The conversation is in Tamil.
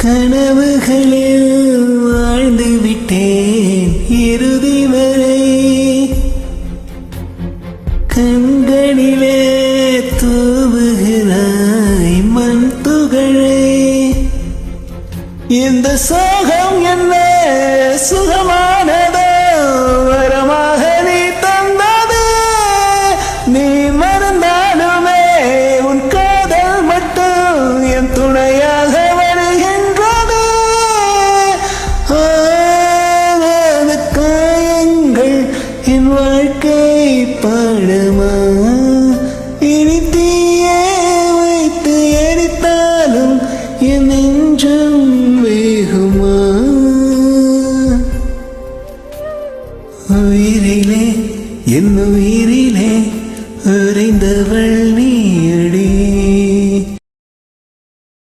கனவுகளில் வாழ்ந்து விட்டேன் இறுதி வரை. கண்களிலே தூவுகிறாய் மண் துகளை. இந்த சோகம் என்ன சுகமானதோ, வரமாக நீ தந்தது. நீ மறந்தாலுமே உன் காதல் மட்டும் என் துணையாக வருகின்றது. ஆகாத காயங்கள் என் வாழ்க்கை பாடமா, இனி தீயே வைத்து எரித்தாலும் என் நெஞ்சம்